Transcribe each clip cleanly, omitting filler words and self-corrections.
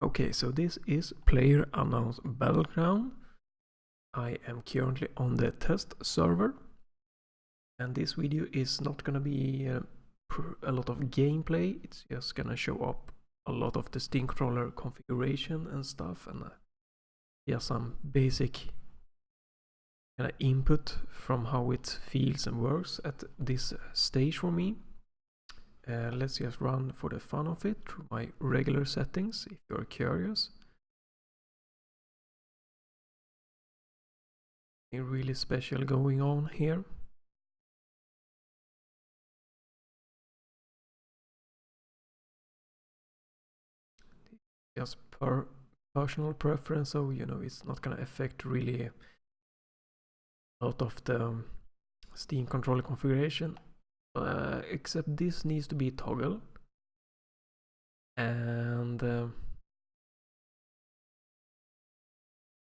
Okay, so this is PLAYERUNKNOWN'S Battleground. I am currently on the test server, and this video is not gonna be a lot of gameplay. It's just gonna show up a lot of the Steam controller configuration and stuff, and yeah, some basic kind of input from how it feels and works at this stage for me. Let's just run for the fun of it through my regular settings if you're curious. Nothing really special going on here. Just per personal preference, so you know it's not gonna affect really a lot of the Steam controller configuration. Except this needs to be toggle, and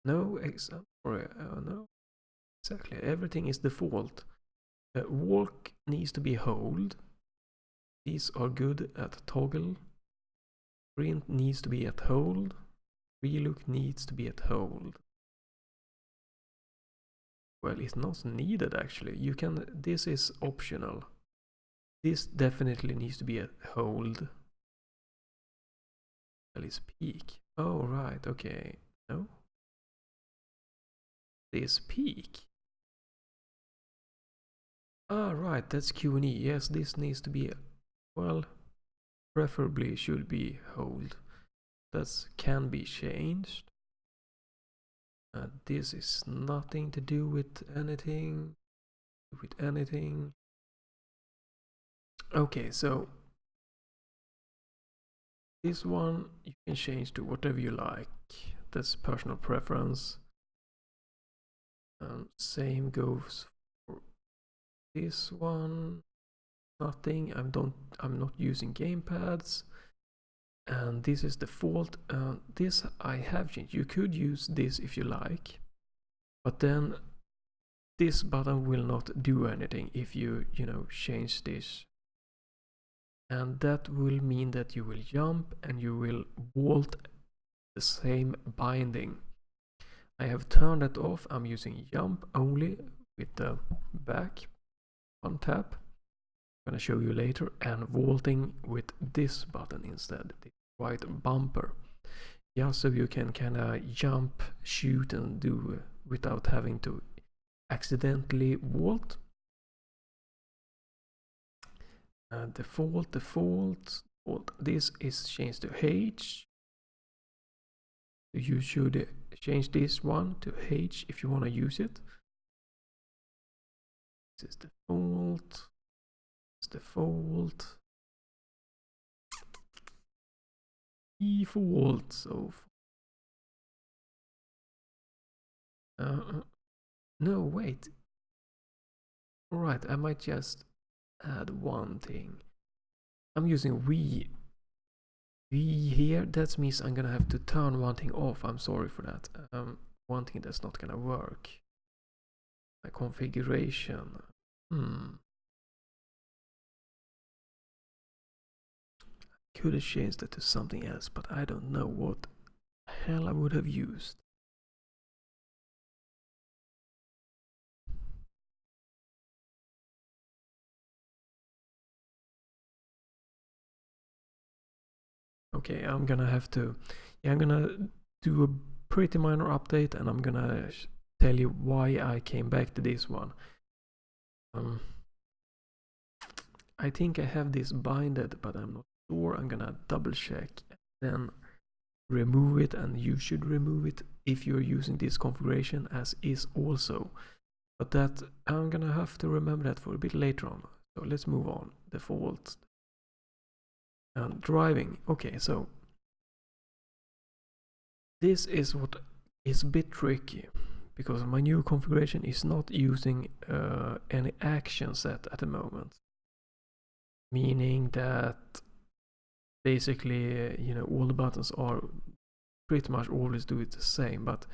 no exactly everything is default. Walk needs to be hold. These are good at toggle. Sprint needs to be at hold. Relook needs to be at hold. Well, it's not needed actually. You can. This is optional. This definitely needs to be at hold. Well, it's peak. Oh right, okay. No. This peak. Ah right, that's Q and E. Yes, this needs to be, well, preferably should be hold. That can be changed. This is nothing to do with anything. Okay, so this one you can change to whatever you like. That's personal preference. Same goes for this one. Nothing. I'm not using gamepads. And this is default. This I have changed. You could use this if you like, but then this button will not do anything if you change this. And that will mean that you will jump and you will vault the same binding. I have turned that off. I'm using jump only with the back one tap. I'm gonna show you later, and vaulting with this button instead, the right bumper. Yeah, so you can kind of jump, shoot, and do without having to accidentally vault. Default. This is changed to H. You should change this one to H if you want to use it. This is default. It's default. Default. So no, wait. All right, I might just add one thing. I'm using V here. That means I'm gonna have to turn one thing off. I'm sorry for that. One thing that's not gonna work. My configuration. Could have changed that to something else, but I don't know what the hell I would have used. Okay, I'm gonna have to. Yeah, I'm gonna do a pretty minor update, and I'm gonna tell you why I came back to this one. I think I have this binded, but I'm not sure. I'm gonna double check, then remove it, and you should remove it if you're using this configuration as is also. But that I'm gonna have to remember that for a bit later on. So let's move on. Default. And driving. Okay, so this is what is a bit tricky, because my new configuration is not using any action set at the moment. Meaning that basically, all the buttons are pretty much always do it the same, but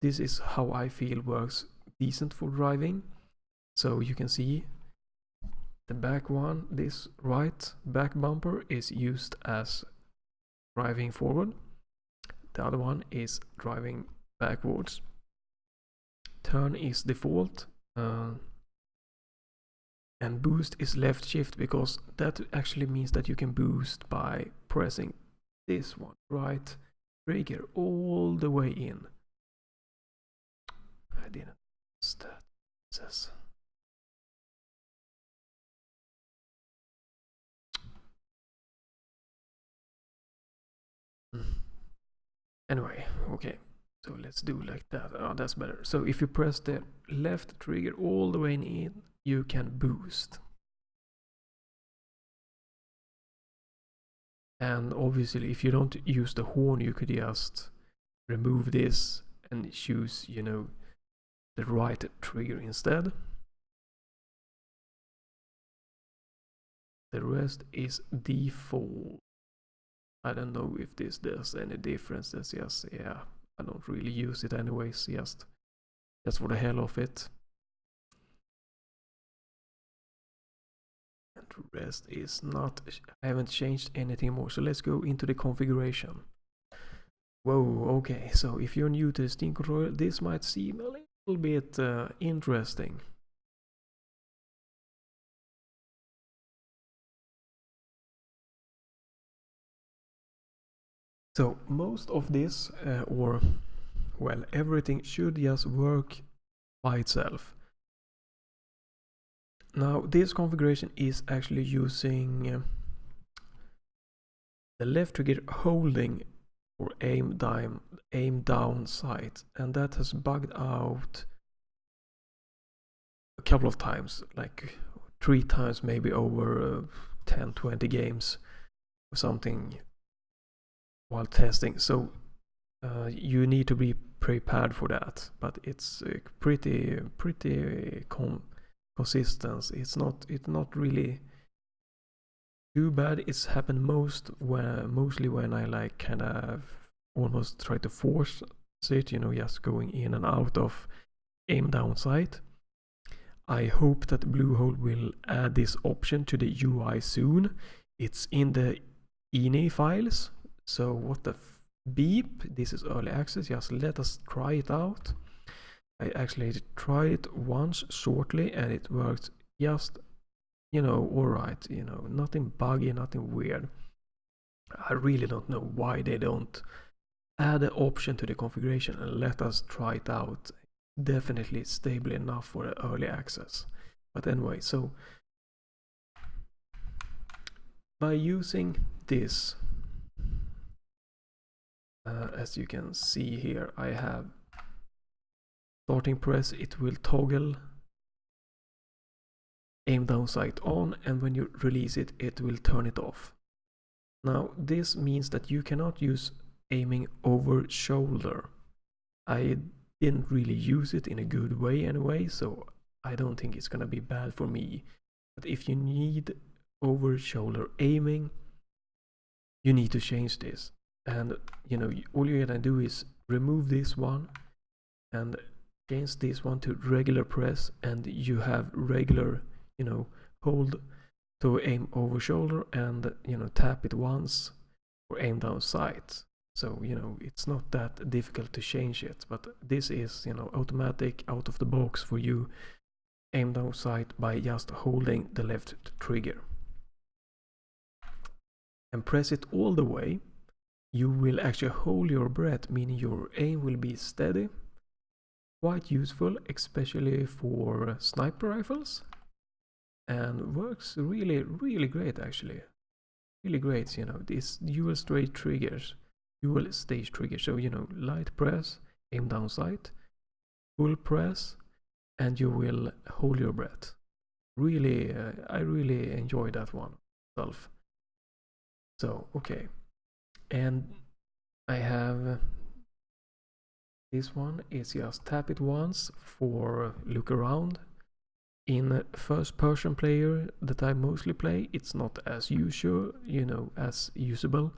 this is how I feel works decent for driving. So you can see the back one, this right back bumper is used as driving forward. The other one is driving backwards. Turn is default. And boost is left shift, because that actually means that you can boost by pressing this one, right trigger all the way in. I didn't understand this. Anyway, okay, so let's do like that. Oh, that's better. So if you press the left trigger all the way in, you can boost. And obviously, if you don't use the horn, you could just remove this and choose, you know, the right trigger instead. The rest is default. I don't know if this does any difference. That's just, yeah, I don't really use it anyways, just for the hell of it. And the rest is not, I haven't changed anything more. So let's go into the configuration. Whoa, okay, so if you're new to the Steam controller, this might seem a little bit interesting. So most of this, or well, everything should just work by itself. Now this configuration is actually using the left trigger holding or aim down sight, and that has bugged out a couple of times, like 3 times maybe over 10-20 games or something while testing. So you need to be prepared for that, but it's pretty consistent. It's not really too bad. It's happened mostly when I like kind of almost try to force it, you know, just going in and out of aim down sight. I hope that Bluehole will add this option to the UI soon. It's in the INI files. So what the beep, this is early access, just let us try it out. I actually tried it once shortly and it worked just, you know, alright, you know, nothing buggy, nothing weird. I really don't know why they don't add an option to the configuration and let us try it out. Definitely stable enough for the early access. But anyway, so by using this, as you can see here, I have starting press, it will toggle aim down sight on, and when you release it, it will turn it off. Now this means that you cannot use aiming over shoulder. I didn't really use it in a good way anyway, so I don't think it's gonna be bad for me. But if you need over shoulder aiming, you need to change this. And you know, all you're gonna do is remove this one and change this one to regular press, and you have regular, you know, hold to aim over shoulder, and you know, tap it once or aim down sight. So you know, it's not that difficult to change it, but this is, you know, automatic out of the box for you. Aim down sight by just holding the left trigger and press it all the way. You will actually hold your breath, meaning your aim will be steady. Quite useful, especially for sniper rifles, and works really great actually. Really great, you know, these dual stage triggers. So you know, light press, aim down sight, full press, and you will hold your breath. Really, I really enjoy that one myself. So okay, and I have this one is just tap it once for look around. In first person player that I mostly play, it's not as usual, you know, as usable.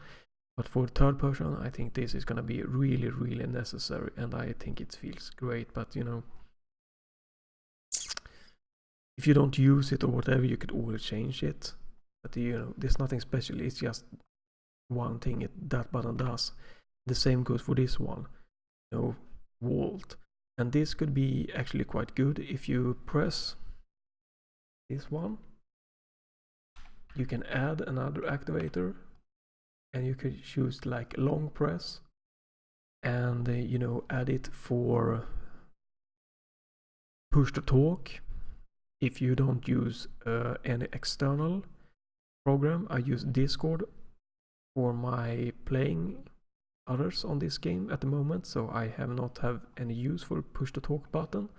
But for third person, I think this is gonna be really necessary, and I think it feels great. But you know, if you don't use it or whatever, you could always change it. But you know, there's nothing special. It's just one thing that button does. The same goes for this one, vault. And this could be actually quite good. If you press this one, you can add another activator, and you could choose like long press, and add it for push to talk. If you don't use any external program, I use Discord for my playing others on this game at the moment, so I have not have any use for push to talk button.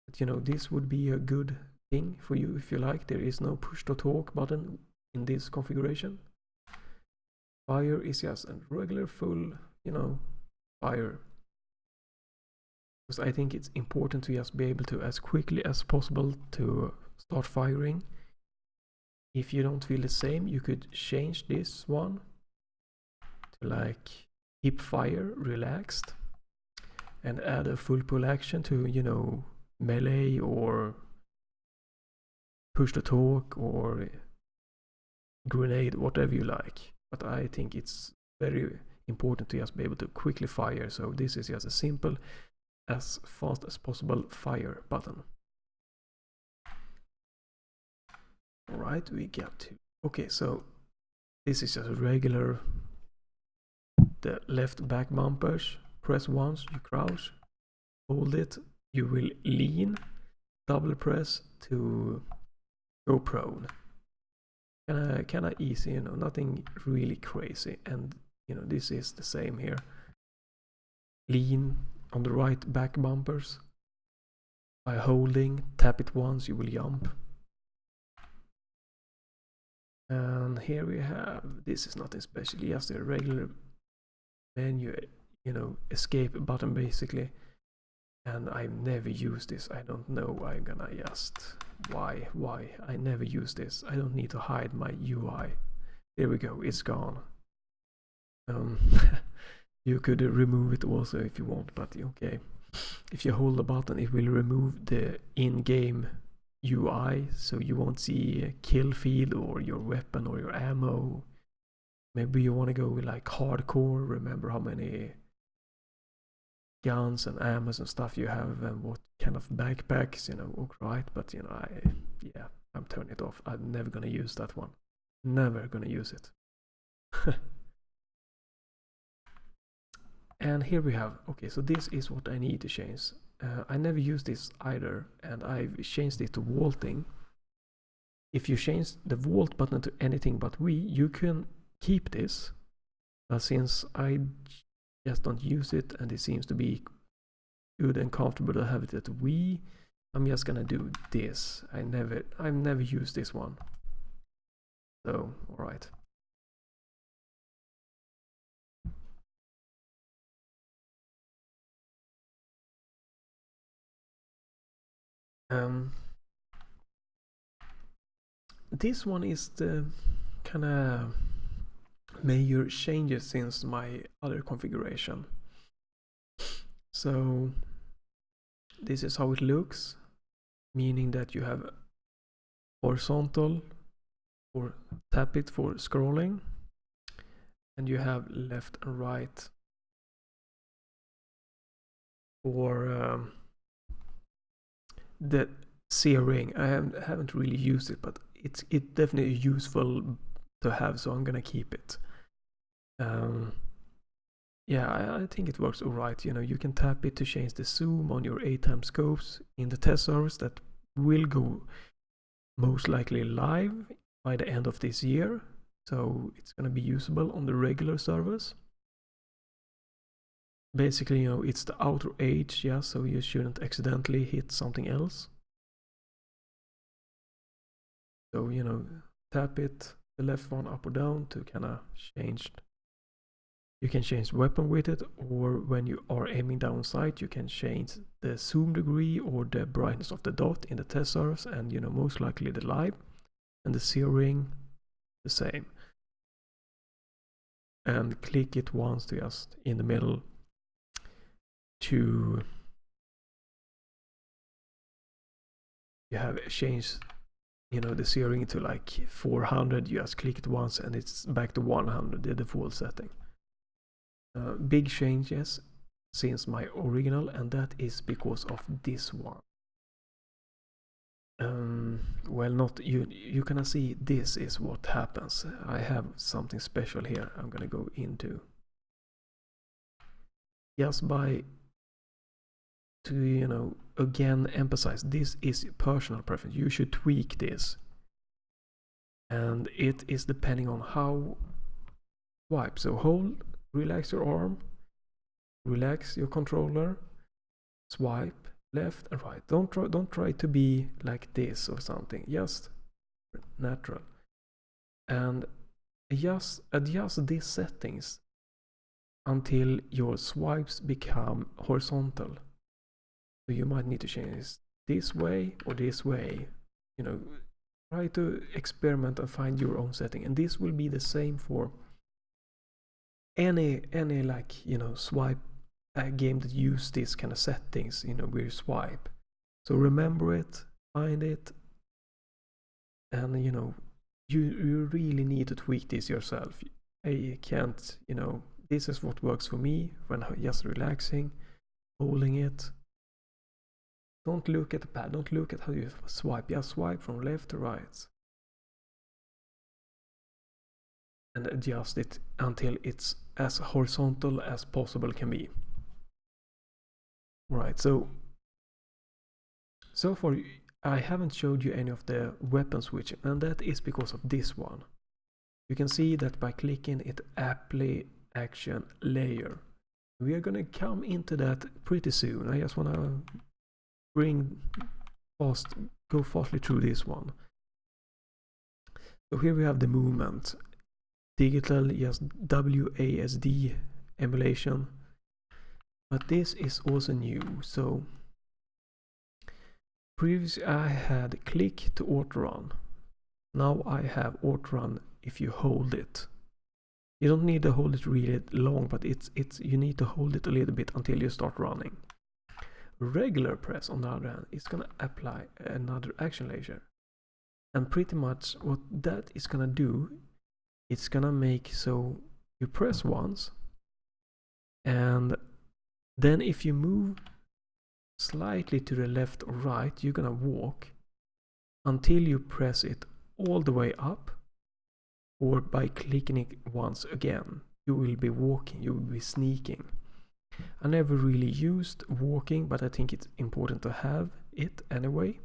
But this would be a good thing for you if you like. There is no push to talk button in this configuration. Fire is just a regular full, fire. Because I think it's important to just be able to, as quickly as possible, to start firing. If you don't feel the same, you could change this one to like hip fire, relaxed, and add a full pull action to, melee or push to talk or grenade, whatever you like. But I think it's very important to just be able to quickly fire, so this is just a simple, as fast as possible fire button. Alright, we get to, okay, so this is just a regular, the left back bumpers. Press once, you crouch, hold it, you will lean, double press to go prone. Kinda easy, nothing really crazy. And this is the same here. Lean on the right back bumpers. By holding, tap it once, you will jump. And here we have, this is nothing special, just a regular menu, escape button basically. And I've never used this. I don't know. I'm gonna just, why I never use this. I don't need to hide my UI. There we go, it's gone. You could remove it also if you want, but okay. If you hold the button, it will remove the in-game UI, so you won't see a kill feed or your weapon or your ammo. Maybe you want to go with like hardcore, remember how many guns and ammos and stuff you have and what kind of backpacks, right? But I'm turning it off. I'm never gonna use that one. Never gonna use it. And here we have, okay, so this is what I need to change. I never use this either, and I've changed it to vaulting. If you change the vault button to anything but V, you can keep this. But since I just don't use it and it seems to be good and comfortable to have it at V, I'm just gonna do this. I've never used this one. So, alright. This one is the kind of major changes since my other configuration. So this is how it looks, meaning that you have horizontal or tap it for scrolling, and you have left and right for the searing. I haven't really used it, but it's definitely useful to have, so I'm gonna keep it. Yeah, I think it works alright. You can tap it to change the zoom on your 8x scopes in the test servers that will go most likely live by the end of this year, so it's gonna be usable on the regular servers. Basically, it's the outer edge, yeah, so you shouldn't accidentally hit something else. So, tap it, the left one up or down to kind of change. You can change weapon with it, or when you are aiming down sight, you can change the zoom degree or the brightness of the dot in the test servers, and most likely the live, and the searing the same. And click it once to just in the middle to you have changed you know, the zeroing to like 400, you just click it once and it's back to 100, the default setting. Big changes since my original, and that is because of this one. Well, not you can see this is what happens. I have something special here I'm gonna go into. Just by to, you know, again emphasize, this is personal preference. You should tweak this, and it is depending on how swipe. So hold, relax your arm, relax your controller, swipe left and right. Don't try to be like this or something, just natural. And just adjust these settings until your swipes become horizontal. So you might need to change this way or this way. You know, try to experiment and find your own setting. And this will be the same for any like, you know, swipe game that use this kind of settings, you know, where you swipe. So remember it, find it, and you know, you really need to tweak this yourself. I can't, you know, this is what works for me when I'm just relaxing, holding it. Don't look at the pad, don't look at how you swipe, just swipe from left to right. And adjust it until it's as horizontal as possible can be. Right, so far I haven't showed you any of the weapon switching, and that is because of this one. You can see that by clicking it, apply action layer. We are gonna come into that pretty soon. I just wanna go fastly through this one. So here we have the movement, digital, just WASD emulation, but this is also new. So previously I had click to auto run. Now I have auto run if you hold it. You don't need to hold it really long, but you need to hold it a little bit until you start running. Regular press, on the other hand, is gonna apply another action layer. And pretty much what that is gonna do, it's gonna make so you press once, and then if you move slightly to the left or right, you're gonna walk until you press it all the way up, or by clicking it once again, you will be walking, you will be sneaking. I never really used walking, but I think it's important to have it anyway.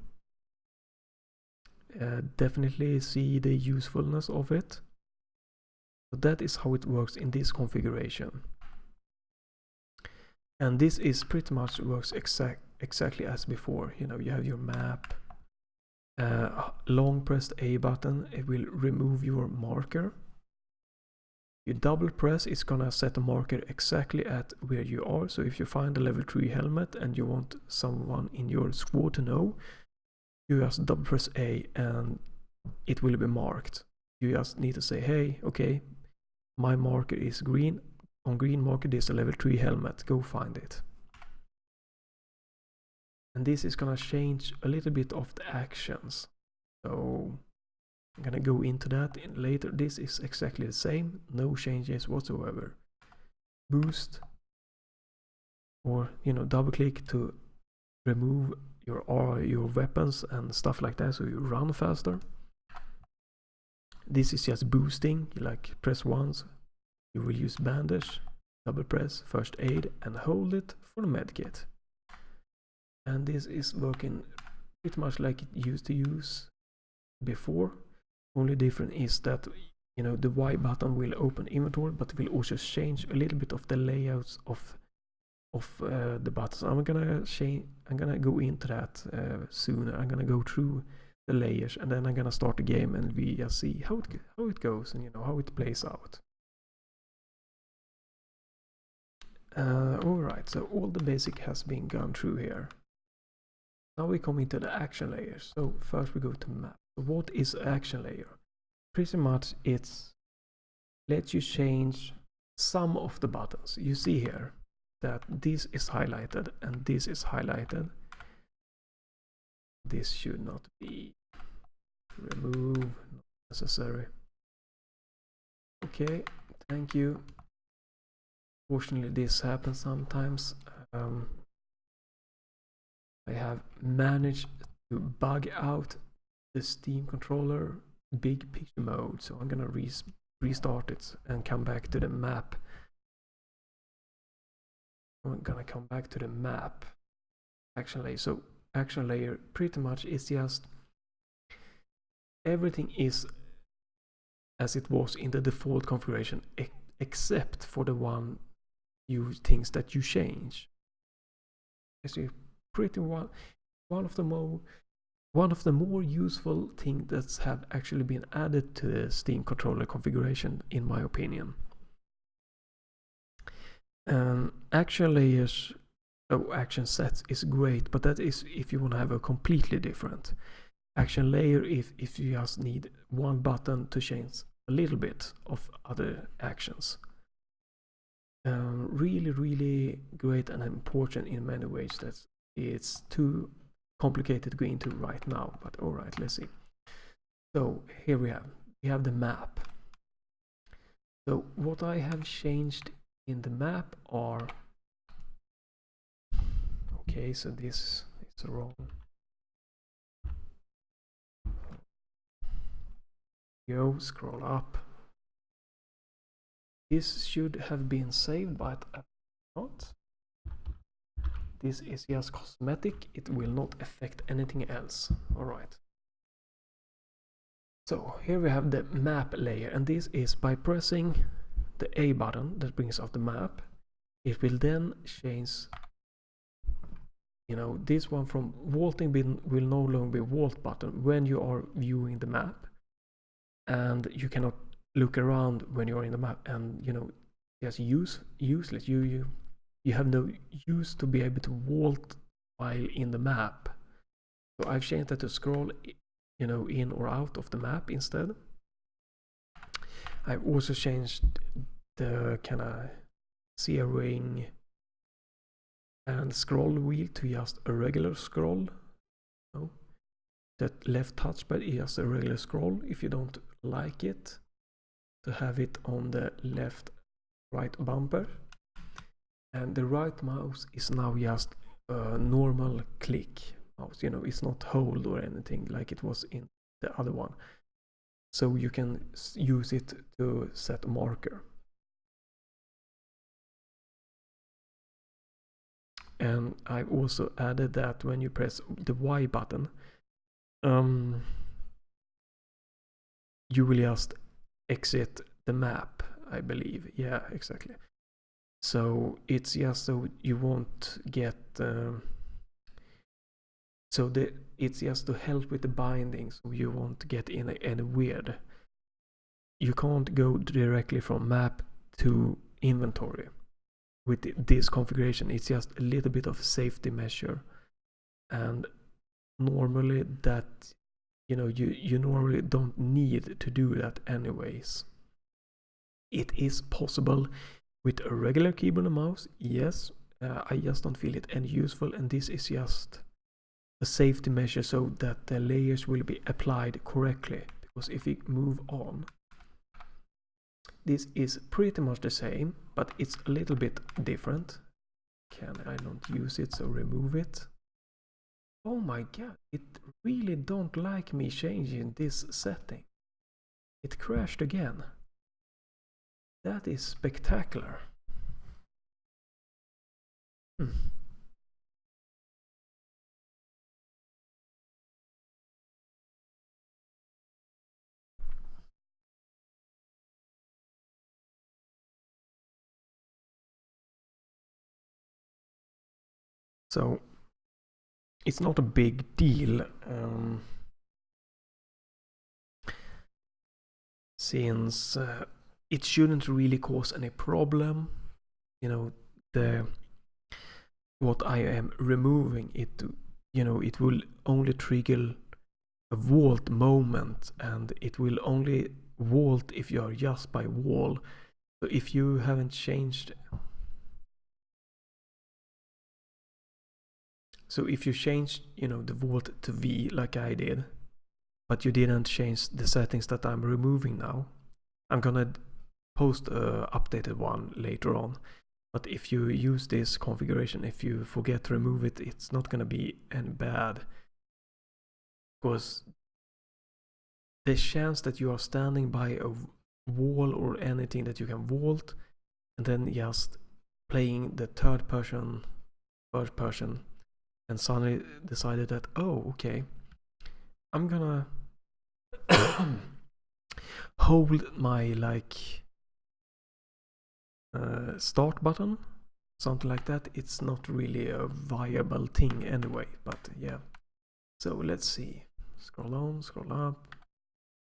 Definitely see the usefulness of it. So that is how it works in this configuration. And this is pretty much works exactly as before. You know, you have your map, long pressed A button, it will remove your marker. You double press, it's gonna set a marker exactly at where you are. So if you find a level 3 helmet and you want someone in your squad to know, you just double press A and it will be marked. You just need to say, hey, okay, my marker is green. On green marker, there's a level 3 helmet. Go find it. And this is gonna change a little bit of the actions. So I'm gonna go into that later. This is exactly the same, no changes whatsoever. Boost, or you know, double click to remove your weapons and stuff like that, so you run faster. This is just boosting. You like press once, you will use bandage, double press, first aid, and hold it for the medkit. And this is working pretty much like it used to use before. Only difference is that, you know, the Y button will open inventory, but it will also change a little bit of the layouts of the buttons. I'm gonna go into that soon. I'm gonna go through the layers, and then I'm gonna start the game, and we just see how it goes, and you know how it plays out. Alright, so all the basic has been gone through here. Now we come into the action layers. So first we go to map. So what is action layer? Pretty much it's lets you change some of the buttons. You see here that this is highlighted and this is highlighted. This should not be. remove, not necessary. Okay, thank you. Fortunately, this happens sometimes. I have managed to bug out the Steam controller big picture mode, so I'm gonna restart it and come back to the map. I'm gonna come back to the map action layer. So action layer pretty much is just everything is as it was in the default configuration, except for the things that you change. It's pretty one of the more useful things that have actually been added to the Steam controller configuration, in my opinion. Action layers, action sets is great, but that is if you want to have a completely different action layer. If you just need one button to change a little bit of other actions. Really great and important in many ways. That it's too complicated to go into right now, but all right, let's see. So here we have the map. So what I have changed in the map are, okay, so this is wrong. Go scroll up. This should have been saved, but not. This is just cosmetic. It will not affect anything else. All right. So here we have the map layer, and this is by pressing the A button that brings up the map. It will then change, you know, this one from vaulting will no longer be vault button when you are viewing the map, and you cannot look around when you're in the map, and you know, just useless. You have no use to be able to vault while in the map. So I've changed that to scroll, you know, in or out of the map instead. I've also changed the kind of zeroing and scroll wheel to just a regular scroll. No, that left touchpad is just a regular scroll. If you don't like it, to have it on the left right bumper, and the right mouse is now just a normal click mouse. You know, it's not hold or anything like it was in the other one. So you can use it to set a marker. And I've also added that when you press the Y button, you will just exit the map, I believe. Yeah, exactly. So it's just so you won't get it's just to help with the binding, so you won't get in any weird. You can't go directly from map to inventory with this configuration. It's just a little bit of safety measure, and normally that, you know, you normally don't need to do that anyways. It is possible with a regular keyboard and mouse, yes. I just don't feel it any useful, and this is just a safety measure so that the layers will be applied correctly. Because if we move on, this is pretty much the same, but it's a little bit different. I don't use it, so remove it. Oh my god, it really don't like me changing this setting. It crashed again. That is spectacular. So it's not a big deal, since it shouldn't really cause any problem. You know, what I am removing it, you know, it will only trigger a vault moment, and it will only vault if you are just by wall. So if you haven't changed, so if you change, you know, the vault to V like I did, but you didn't change the settings that I'm removing now. I'm gonna post a updated one later on. But if you use this configuration, if you forget to remove it, it's not gonna be any bad. Because the chance that you are standing by a wall or anything that you can vault, and then just playing the third person, and suddenly decided that, oh, okay, I'm gonna hold my like start button, something like that. It's not really a viable thing anyway, but yeah. So let's see, scroll on, scroll up.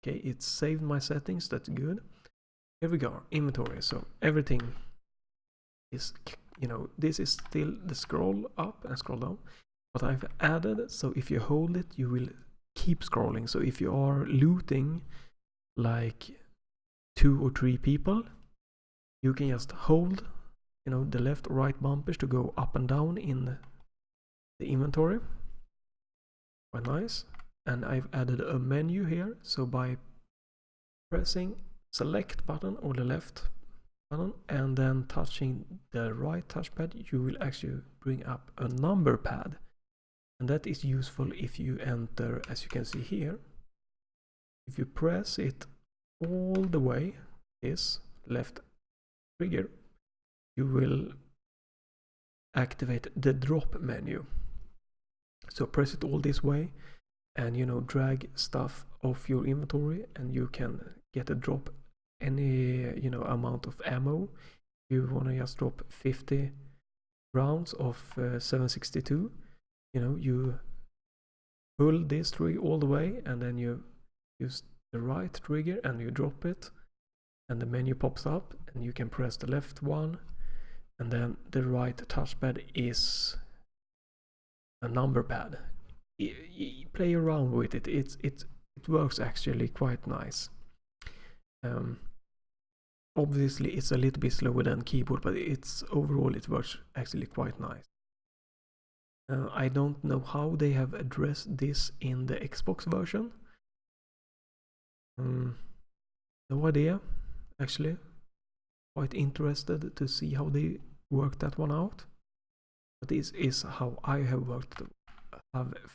Okay, it saved my settings, that's good. Here we go, inventory. So everything is, you know, this is still the scroll up and scroll down, but I've added, so if you hold it, you will keep scrolling. So if you are looting like 2 or 3 people, you can just hold, you know, the left or right bumpers to go up and down in the inventory. Quite nice. And I've added a menu here, so by pressing select button or the left button and then touching the right touchpad, you will actually bring up a number pad, and that is useful if you enter, as you can see here, if you press it all the way, this left trigger, you will activate the drop menu. So press it all this way and, you know, drag stuff off your inventory, and you can get a drop any, you know, amount of ammo. You want to just drop 50 rounds of 7.62, you know, you pull this trigger all the way and then you use the right trigger and you drop it, and the menu pops up, and you can press the left one, and then the right touchpad is a number pad. Play around with it. It works actually quite nice. Obviously it's a little bit slower than keyboard, but it's overall it works actually quite nice. I don't know how they have addressed this in the Xbox version. No idea, actually. Quite interested to see how they work that one out. But this is how I have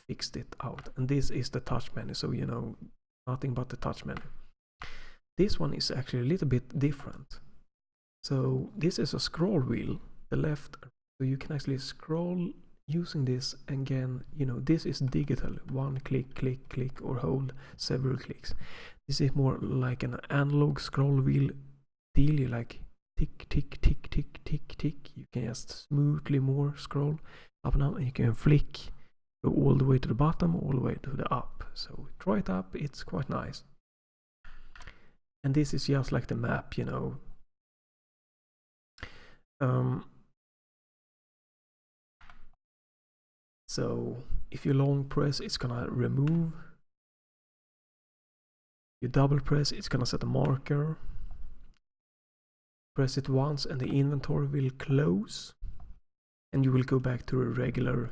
fixed it out. And this is the touch menu, so, you know, nothing but the touch menu. This one is actually a little bit different. So this is a scroll wheel, the left, so you can actually scroll using this. Again, you know, this is digital, one click, click, click, or hold several clicks. This is more like an analog scroll wheel deal. You like tick, tick, tick, tick, tick, tick. You can just smoothly more scroll up and down, and you can flick, go all the way to the bottom, all the way to the up. So try it up, it's quite nice. And this is just like the map, you know. So if you long press, it's gonna remove. You double press, it's gonna set a marker. Press it once and the inventory will close, and you will go back to a regular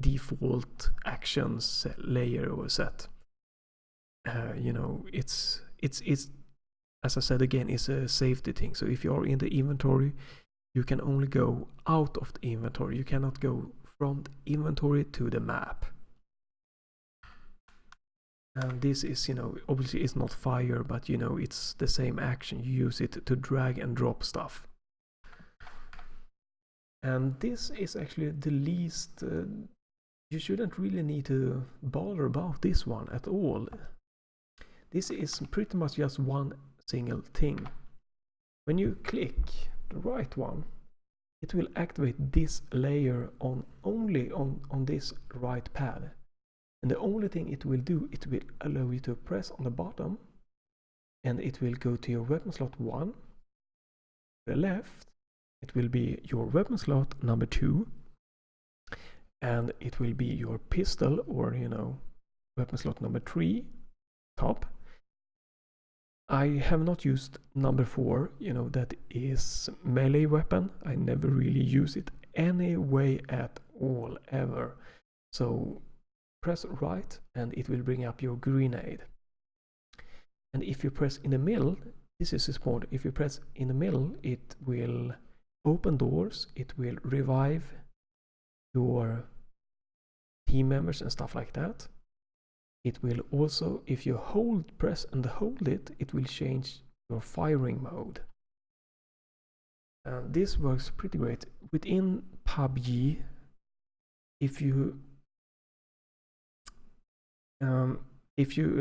default actions layer or set. You know, it's as I said again, it's a safety thing. So if you are in the inventory, you can only go out of the inventory. You cannot go from the inventory to the map. And this is, you know, obviously it's not fire, but, you know, it's the same action. You use it to drag and drop stuff. And this is actually the least, you shouldn't really need to bother about this one at all. This is pretty much just one single thing. When you click the right one, it will activate this layer only on this right pad. And the only thing it will do, it will allow you to press on the bottom, and it will go to your weapon slot 1. To the left, it will be your weapon slot number 2, and it will be your pistol, or, you know, weapon slot number 3, top. I have not used number 4, you know, that is melee weapon. I never really use it any way at all, ever. So press right and it will bring up your grenade. And if you press in the middle, this is important, if you press in the middle, it will open doors, it will revive your team members and stuff like that. It will also, if you press and hold it, it will change your firing mode. This works pretty great. Within PUBG, if you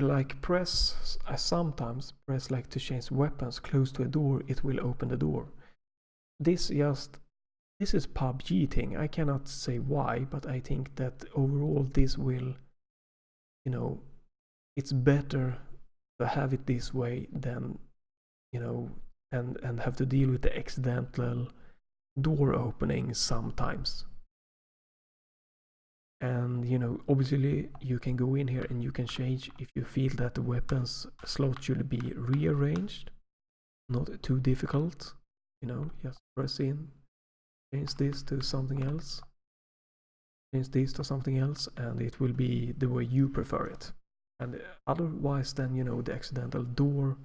like press, I sometimes press like to change weapons close to a door, it will open the door. This is PUBG thing. I cannot say why, but I think that overall this will, you know, it's better to have it this way than, you know, and have to deal with the accidental door opening sometimes. And you know, obviously you can go in here and you can change if you feel that the weapons slot should be rearranged. Not too difficult, you know, just press in, change this to something else, change this to something else, and it will be the way you prefer it. And otherwise, then, you know, the accidental door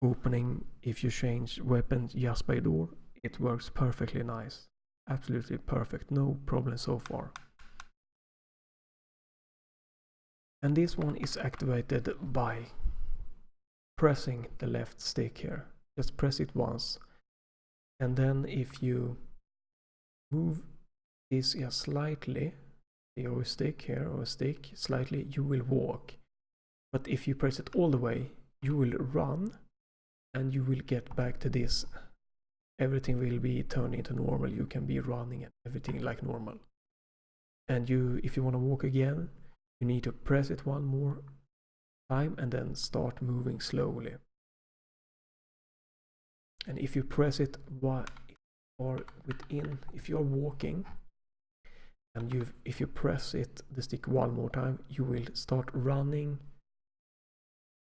opening, if you change weapon just by door, it works perfectly nice. Absolutely perfect, no problem so far. And this one is activated by pressing the left stick here. Just press it once, and then if you move this here slightly, the stick here, or stick slightly, you will walk. But if you press it all the way, you will run, and you will get back to this. Everything will be turned into normal. You can be running and everything like normal. And if you want to walk again, you need to press it one more time and then start moving slowly. And if you press it or within, if you're walking and if you press it, the stick one more time, you will start running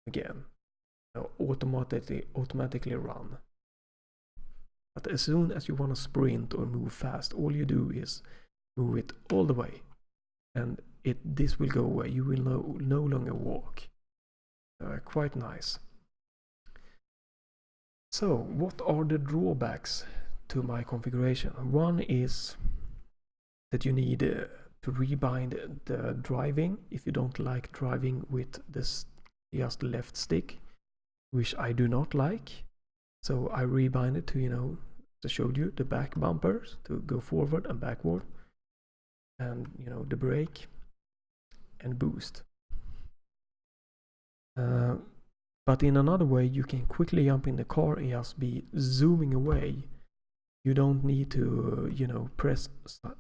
again. Automatically run. But as soon as you want to sprint or move fast, all you do is move it all the way, and this will go away. You will no longer walk. Quite nice. So what are the drawbacks to my configuration? One is that you need to rebind the driving if you don't like driving with this just left stick, which I do not like. So I rebind it to, you know, as I showed you, the back bumpers to go forward and backward, and you know, the brake and boost. But in another way, you can quickly jump in the car and just be zooming away. You don't need to, you know, press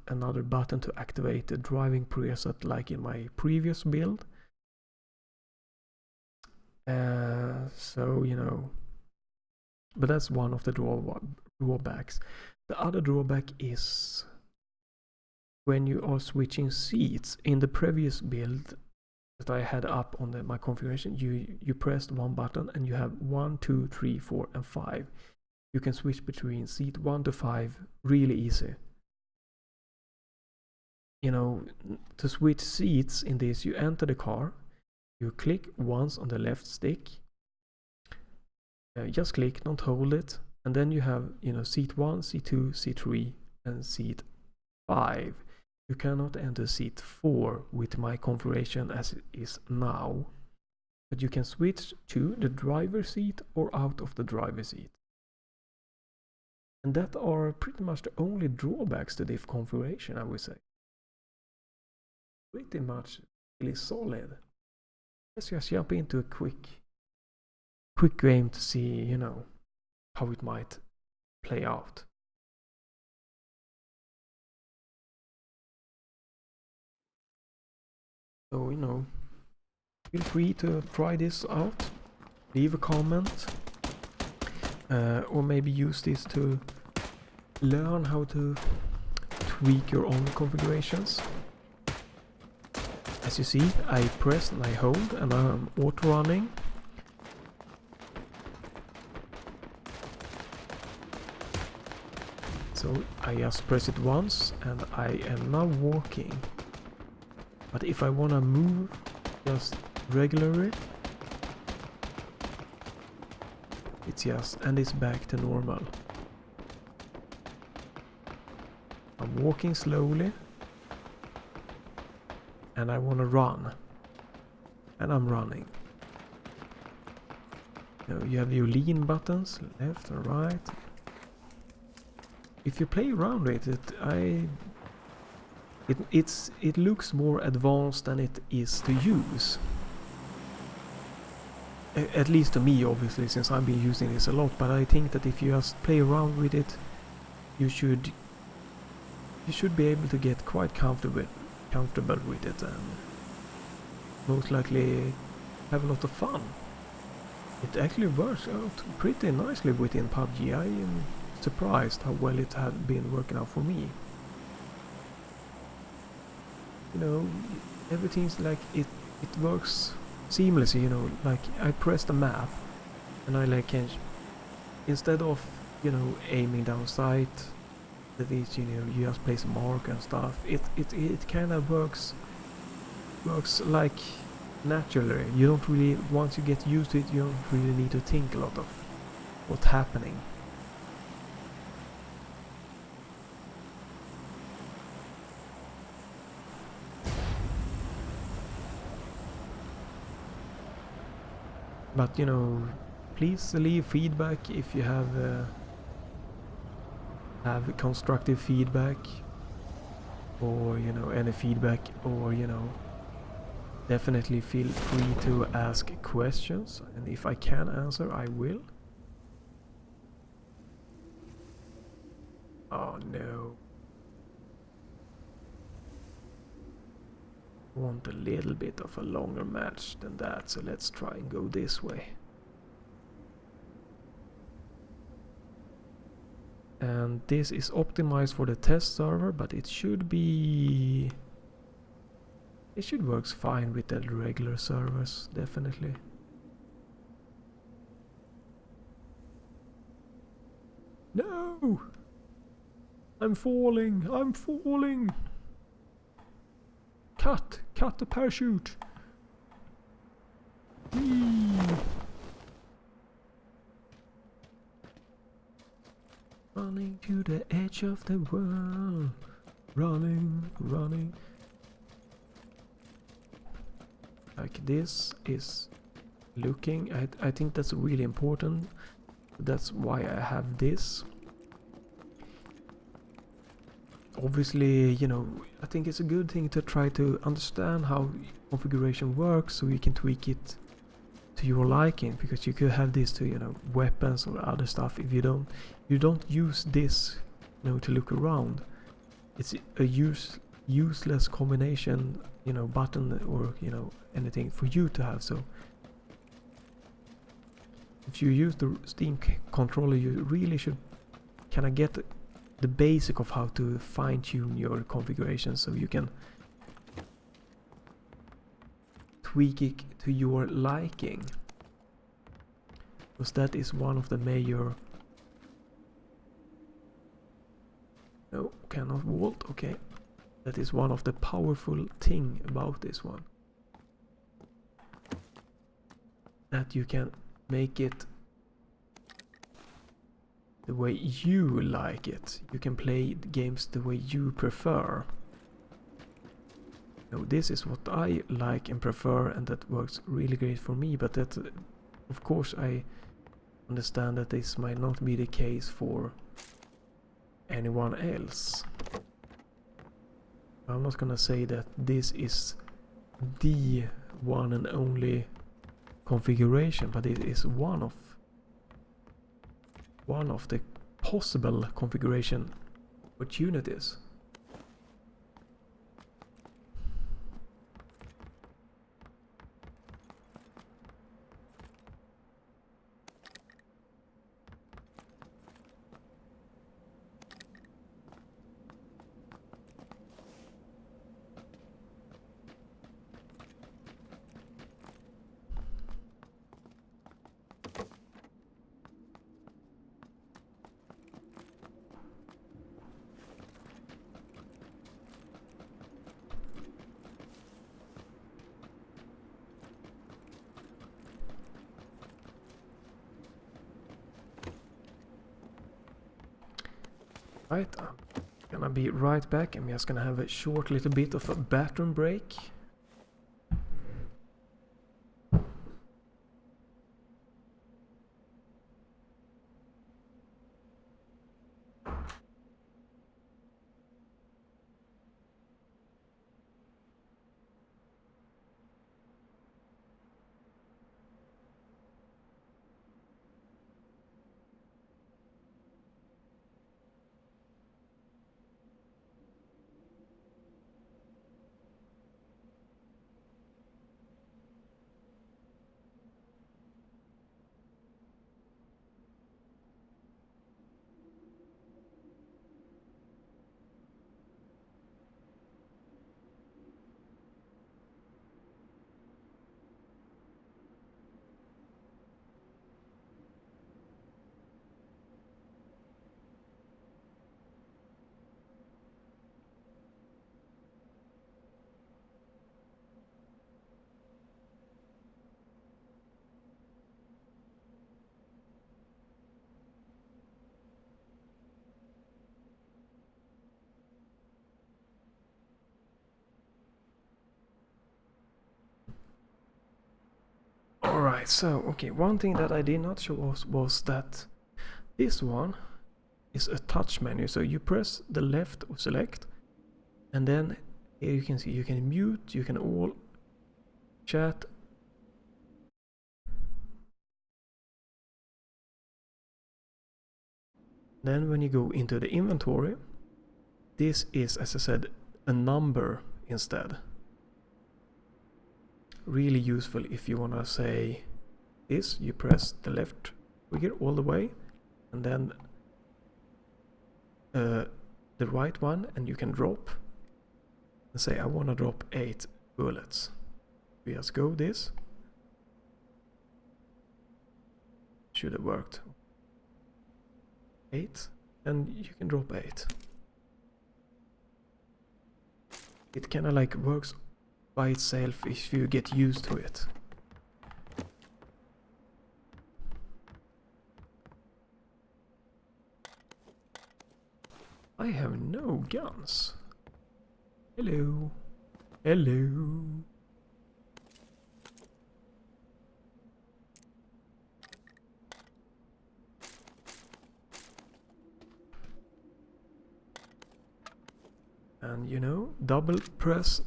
another button to activate the driving preset like in my previous build. So, you know, but that's one of the drawbacks. The other drawback is when you are switching seats. In the previous build that I had up on my configuration, you pressed one button and you have 1, 2, 3, 4 and 5. You can switch between seat 1 to 5 really easy. You know, to switch seats in this, you enter the car, you click once on the left stick, just click, don't hold it, and then you have, you know, seat 1, seat 2, seat 3 and seat 5. You cannot enter seat 4 with my configuration as it is now, but you can switch to the driver's seat or out of the driver's seat. And that are pretty much the only drawbacks to this configuration, I would say. Pretty much really solid. Let's just jump into a quick game to see, you know, how it might play out. So, you know, feel free to try this out, leave a comment, or maybe use this to learn how to tweak your own configurations. As you see, I press and I hold and I'm auto running. So I just press it once and I am now walking. But if I wanna move just regularly, it's just, and it's back to normal. I'm walking slowly and I wanna run. And I'm running. You have your lean buttons, left and right. If you play around with it, it looks more advanced than it is to use. At least to me, obviously, since I've been using this a lot. But I think that if you just play around with it, you should be able to get quite comfortable with it, and most likely have a lot of fun. It actually works out pretty nicely within PUBG. I am surprised how well it had been working out for me. You know, everything's like it works seamlessly, you know, like I press the map and I like can, instead of, you know, aiming down sight, that is, you know, you just place a mark and stuff, it kind of works like naturally. You don't really, once you get used to it, you don't really need to think a lot of what's happening. But you know, please leave feedback if you have constructive feedback, or you know, any feedback, or you know, definitely feel free to ask questions, and if I can answer, I will. Oh no. I want a little bit of a longer match than that, so let's try and go this way. And this is optimized for the test server, but it should work fine with the regular servers, definitely. No! I'm falling! Cut the parachute! Whee! Running to the edge of the world. Running. Like this is looking, I think that's really important. That's why I have this. Obviously, you know, I think it's a good thing to try to understand how configuration works so you can tweak it to your liking, because you could have this to, you know, weapons or other stuff. If you don't use this, you know, to look around, it's a useless combination, you know, button or, you know, anything for you to have. So if you use the Steam controller, you really should kind of get the basic of how to fine-tune your configuration so you can tweak it to your liking, because that is one of the major... No, cannot vault. Okay, that is one of the powerful thing about this one, that you can make it the way you like it. You can play the games the way you prefer. Now, this is what I like and prefer, and that works really great for me, but that, of course, I understand that this might not be the case for anyone else. I'm not gonna say that this is the one and only configuration, but it is one of the possible configuration opportunities. Right, I'm gonna be right back. I'm just gonna have a short little bit of a bathroom break. Alright, so, okay, one thing that I did not show was that this one is a touch menu. So you press the left or select, and then here you can see you can mute, you can all chat. Then when you go into the inventory, this is, as I said, a number instead. Really useful if you want to say this. You press the left trigger all the way, and then the right one, and you can drop and say I want to drop 8 bullets. We just go this. Should have worked. 8, and you can drop 8. It kind of like works by itself if you get used to it. I have no guns. Hello. Hello. And you know, double press,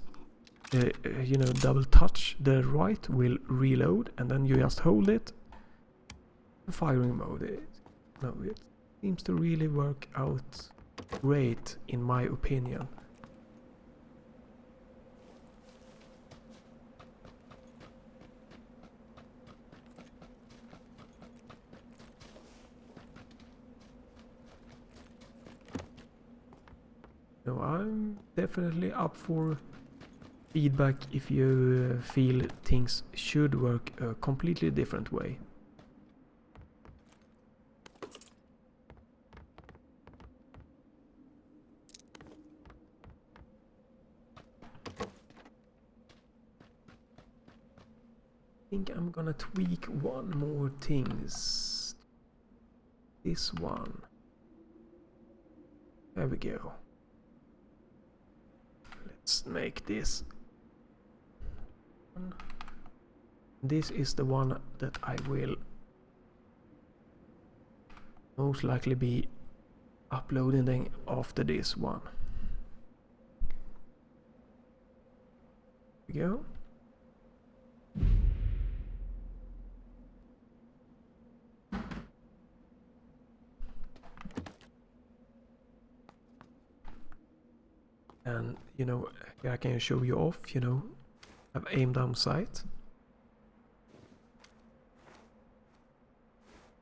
double touch the right will reload, and then you just hold it. Firing mode. It seems to really work out great in my opinion. No, I'm definitely up for feedback if you feel things should work a completely different way. I think I'm gonna tweak one more thing. This one. There we go. Let's make this. This is the one that I will most likely be uploading after this one. Here we go. And you know, I can show you off, I've aim down sight.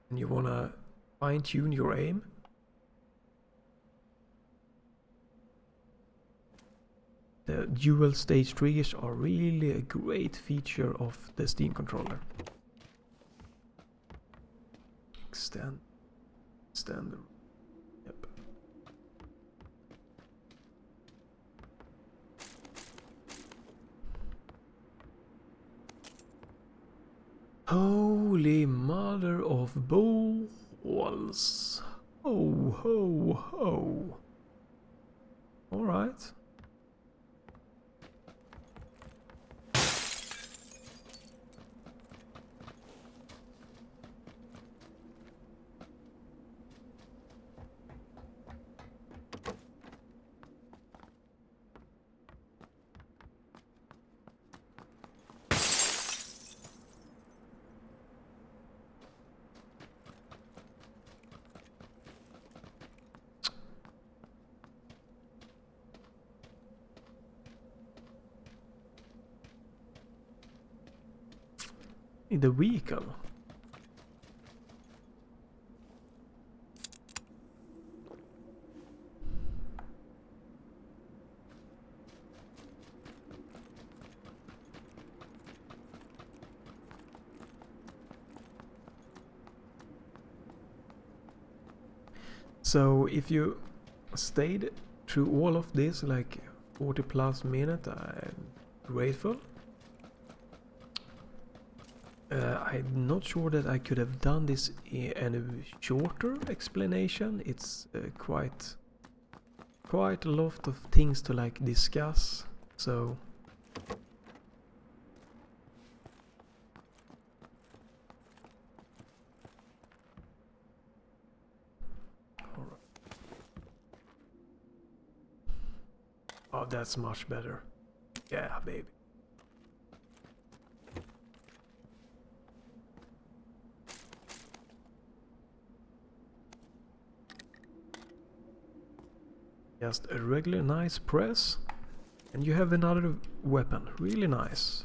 And you wanna fine tune your aim. The dual stage triggers are really a great feature of the Steam controller. Extend. Yep. Holy mother of balls. Oh, ho, ho. All right. In the vehicle. So if you stayed through all of this, like 40 plus minutes, I'm grateful. I'm not sure that I could have done this in a shorter explanation. It's quite a lot of things to like discuss. So oh, that's much better. Yeah, baby. Just a regular nice press, and you have another weapon. Really nice.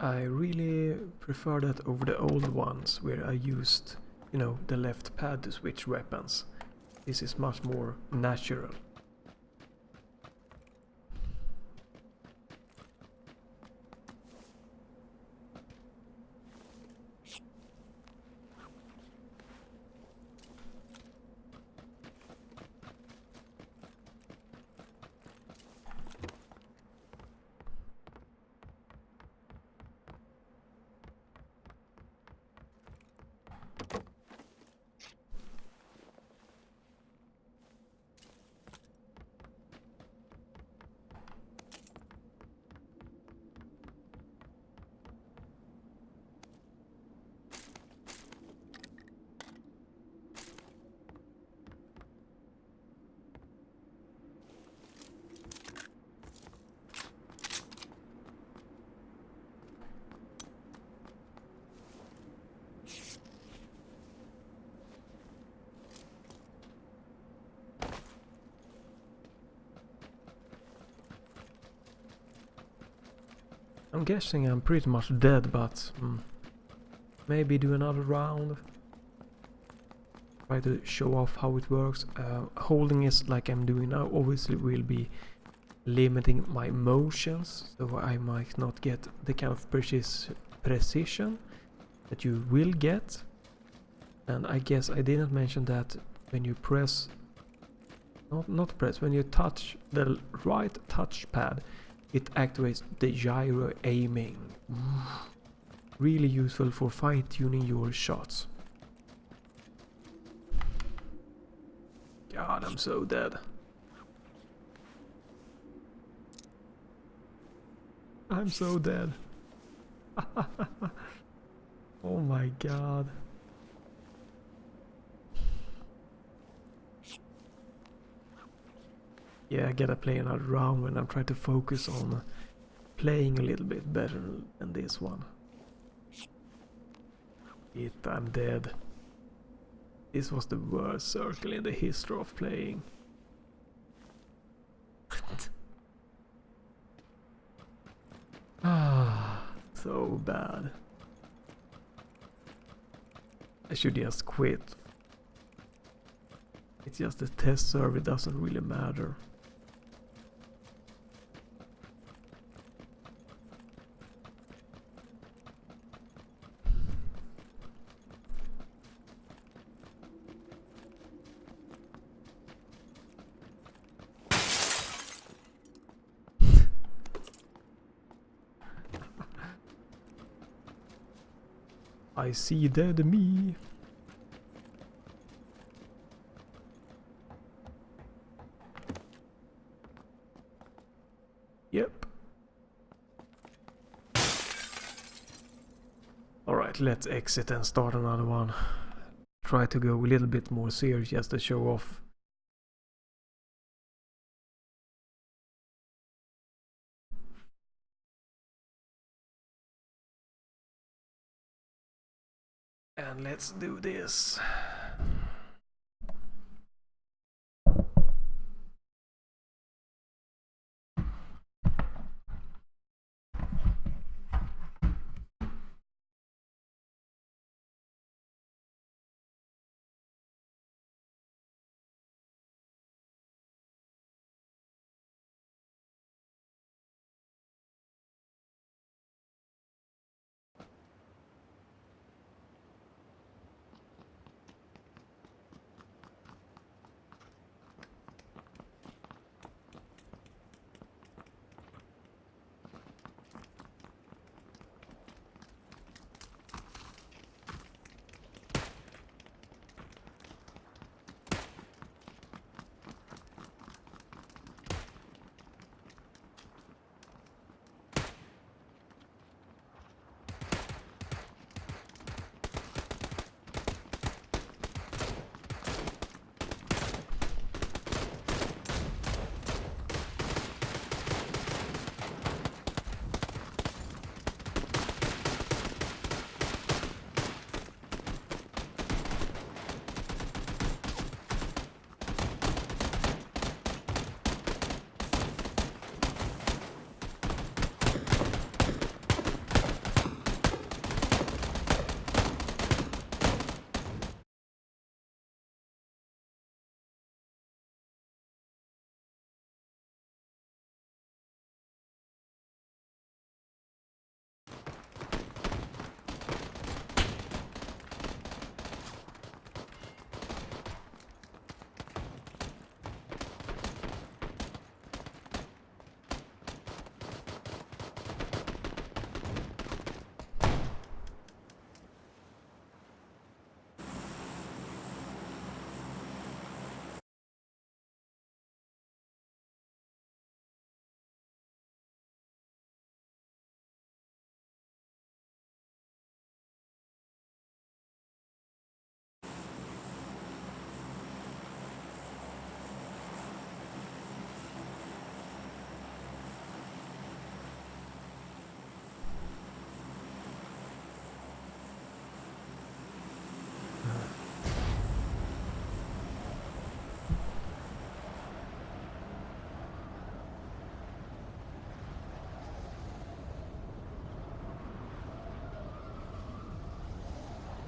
I really prefer that over the old ones where I used, you know, the left pad to switch weapons. This is much more natural. I'm guessing I'm pretty much dead, but maybe do another round. Try to show off how it works. Holding is like I'm doing now obviously will be limiting my motions, so I might not get the kind of precision that you will get. And I guess I didn't mention that when you press, not press, when you touch the right touchpad, it activates the gyro aiming. Really useful for fine-tuning your shots. God, I'm so dead. I'm so dead. Oh my god. Yeah, I gotta play another round when I'm trying to focus on playing a little bit better than this one. I'm dead. This was the worst circle in the history of playing. So bad. I should just quit. It's just the test server, it doesn't really matter. I see dead me. But let's exit and start another one. Try to go a little bit more serious just to show off. And let's do this.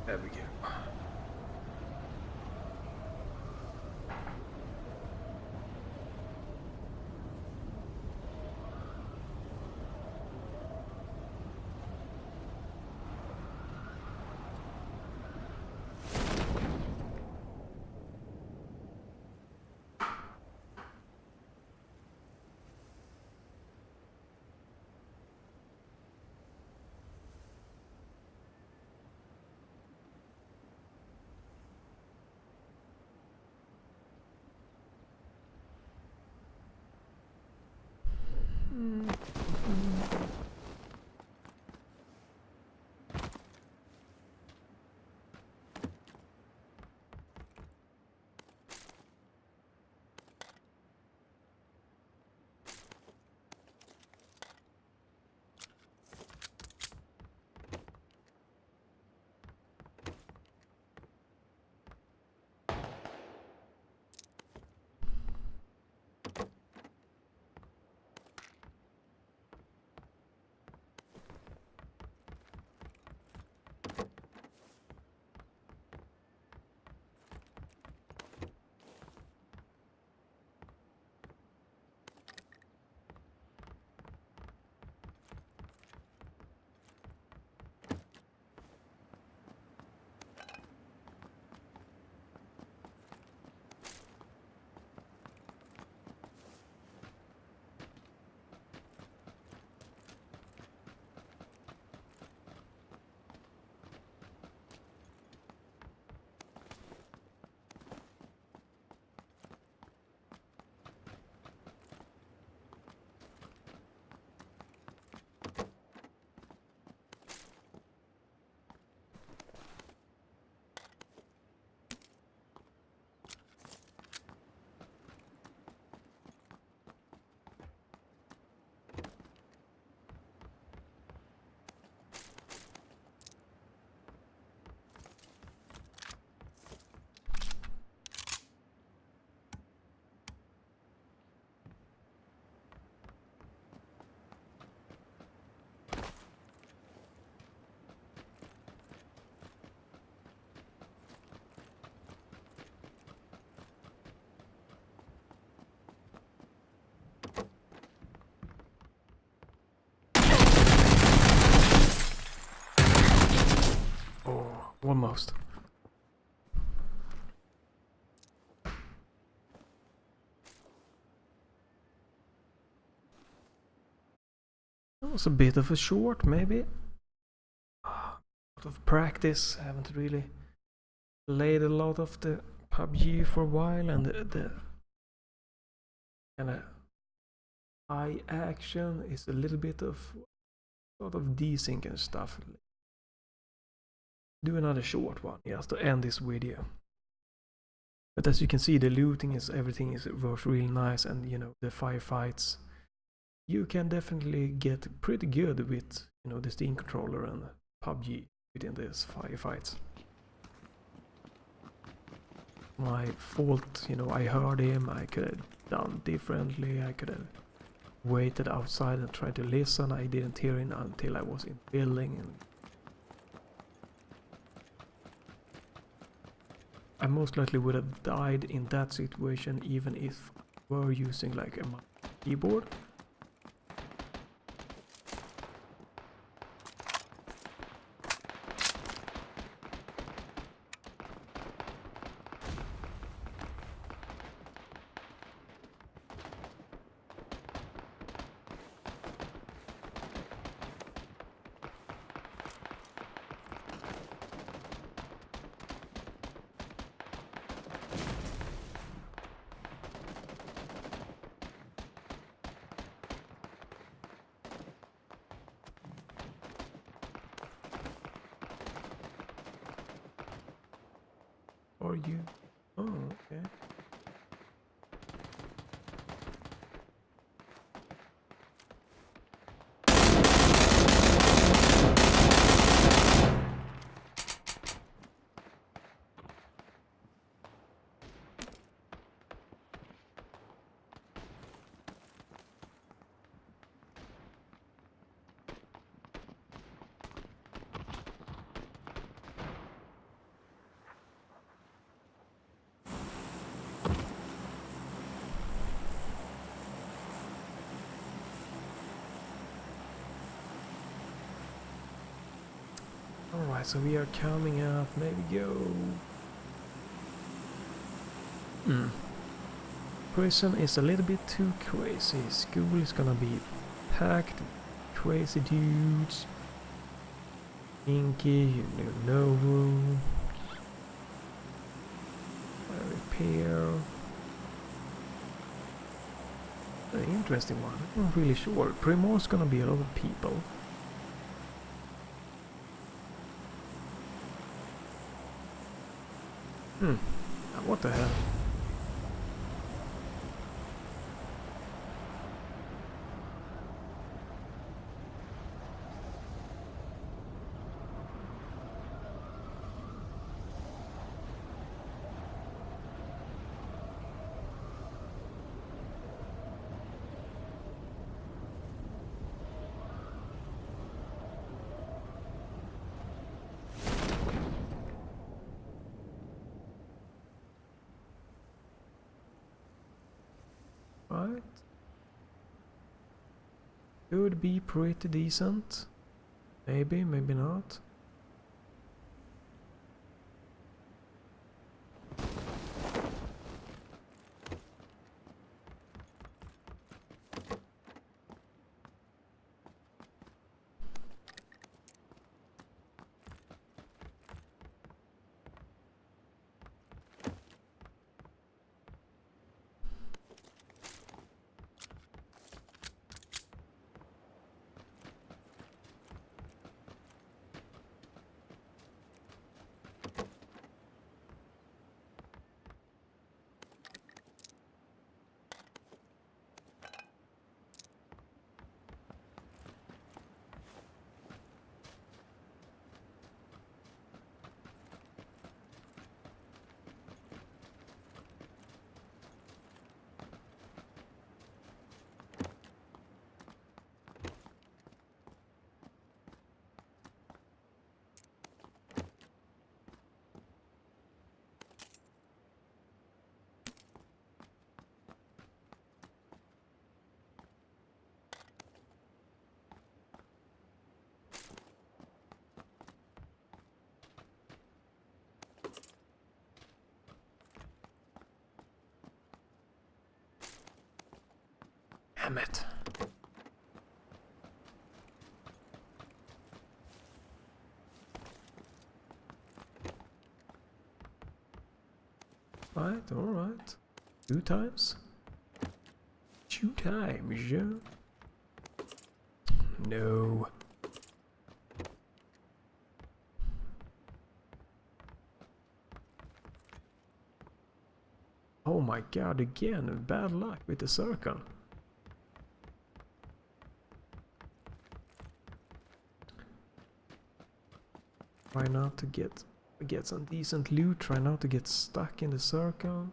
There we go. almost. That was a bit of a short, maybe. A lot of practice. I haven't really played a lot of the PUBG for a while, and the kind of high action is a little bit of sort of desync and stuff. Do another short one just to end this video. But as you can see, the looting is everything was really nice, and you know, the firefights. You can definitely get pretty good with, you know, the Steam controller and PUBG within these firefights. My fault, you know, I heard him, I could have done differently, I could have waited outside and tried to listen. I didn't hear him until I was in the building, and I most likely would have died in that situation even if I were using like a keyboard. Are you? Oh, okay. Alright, so we are coming up, maybe go. Prison is a little bit too crazy. School is gonna be packed, crazy dudes. Inky, you know, no room. Repair. An interesting one. I'm not really sure. Primor's gonna be a lot of people. What the hell? Right. Could be pretty decent. Maybe, maybe not. Damn it. Right, alright. 2 times. 2 times, yeah. No. Oh my god, again, bad luck with the circle. Try not to get some decent loot, try not to get stuck in the circle.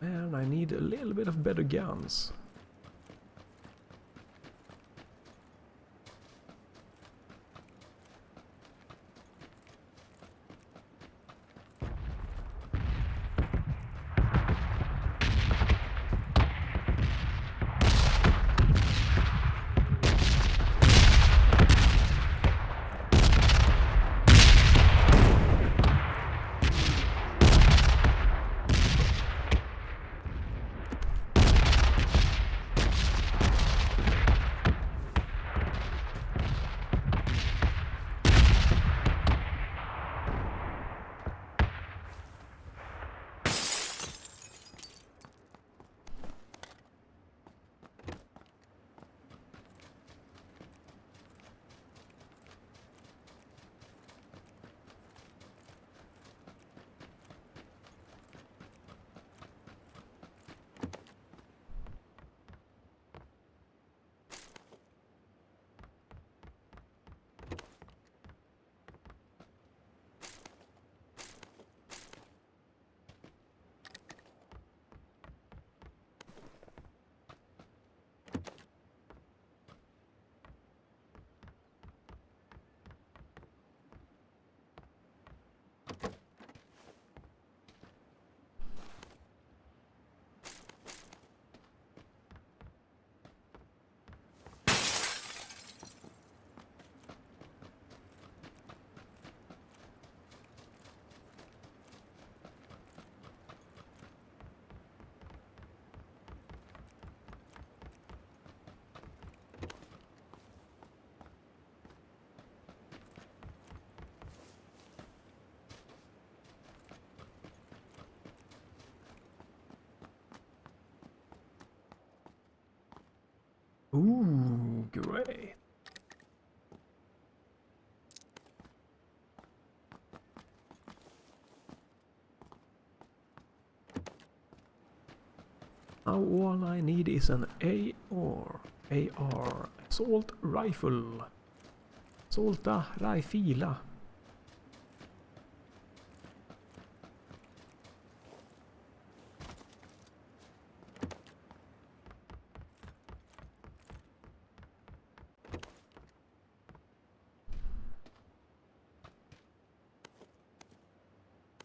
Man, I need a little bit of better guns. Ooh, great. Now all I need is an AR assault rifle. Assaulta rifila.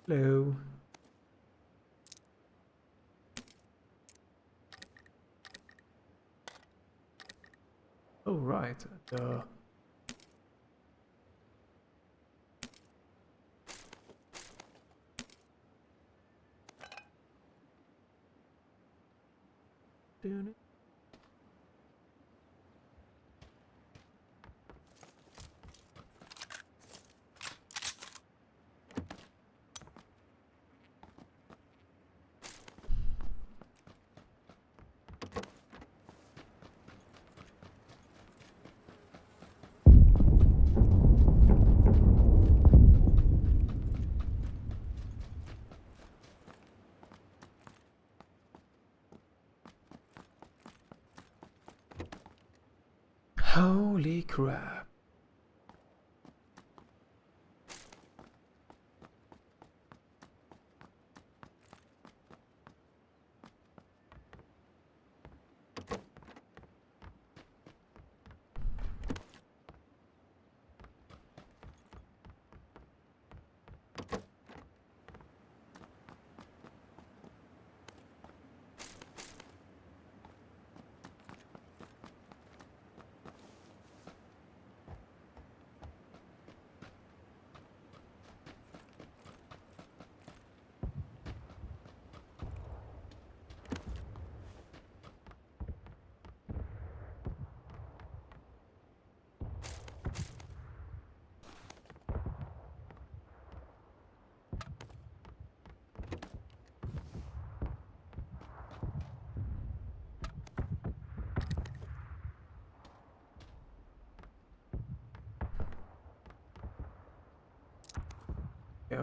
Hello. Oh right, the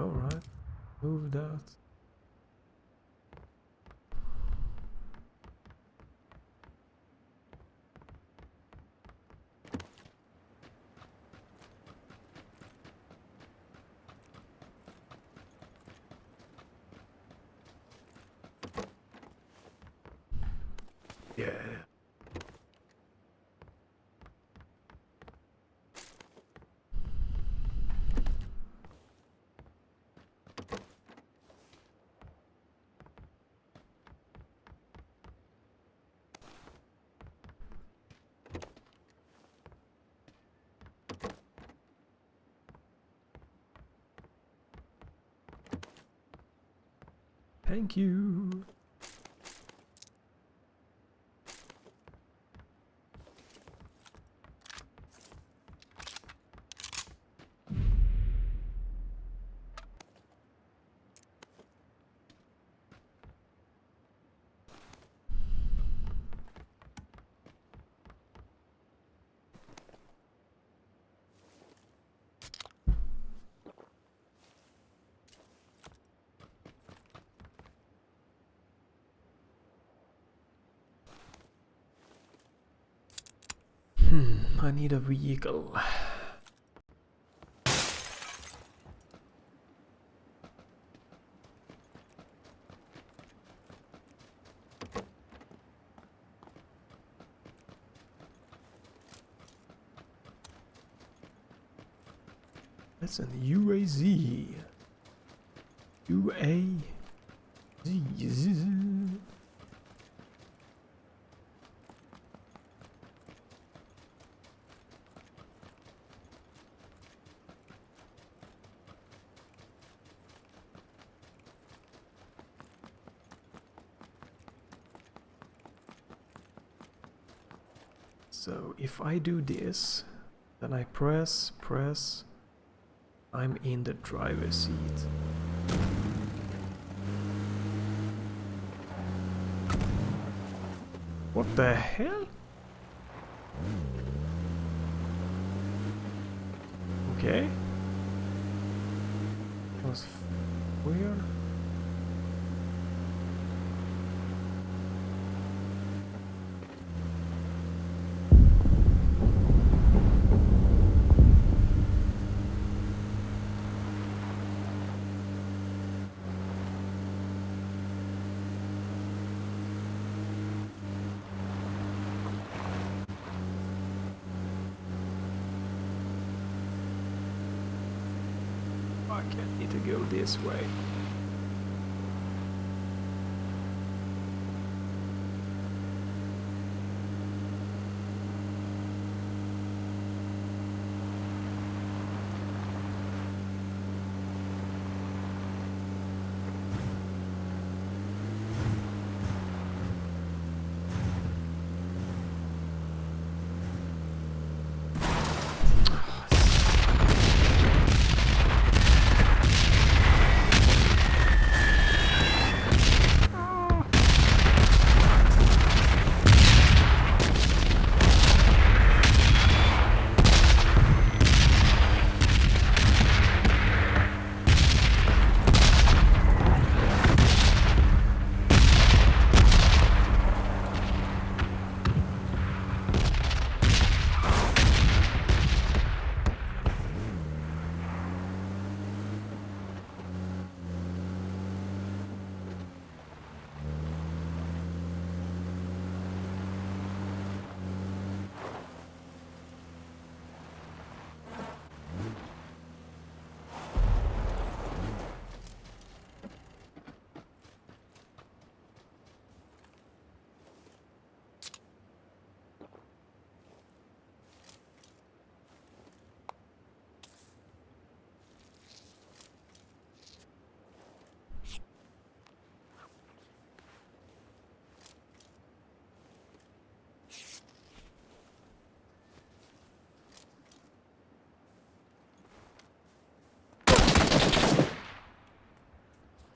alright. Move that. Yeah. Thank you. I need a vehicle. That's an UAZ. UAZ. So if I do this, then I press, I'm in the driver's seat. What the hell? Okay. That was weird. I need to go this way.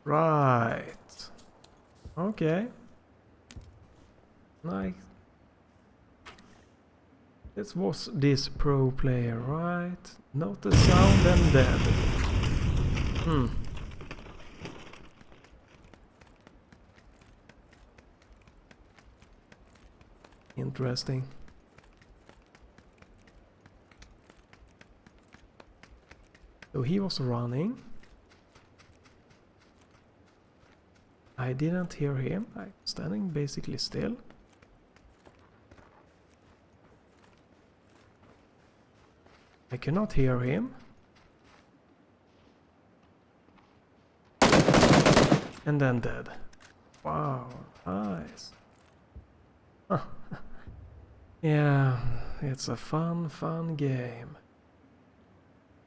Right. Okay. Nice. This was this pro player, right? Not the sound and dead. Hmm. Interesting. So he was running. I didn't hear him. I'm standing basically still. I cannot hear him. And then dead. Wow, nice. Huh. Yeah, it's a fun game.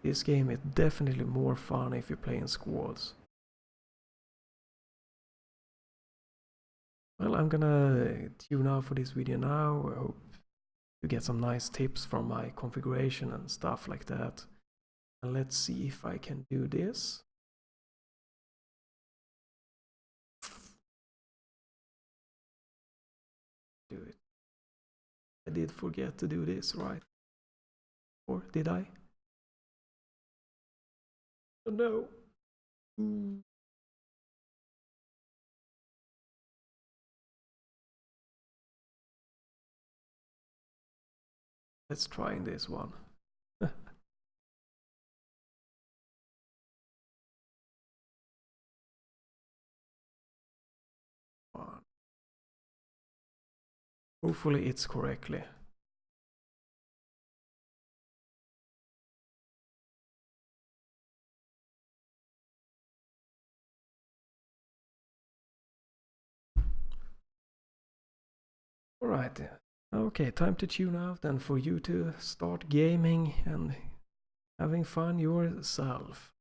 This game is definitely more fun if you play in squads. Well, I'm gonna tune out for this video now. I hope you get some nice tips from my configuration and stuff like that. And let's see if I can do this. Do it. I did forget to do this, right? Or did I? Oh no. Let's try this one. Hopefully it's correctly. Alright, okay, time to tune out and for you to start gaming and having fun yourself.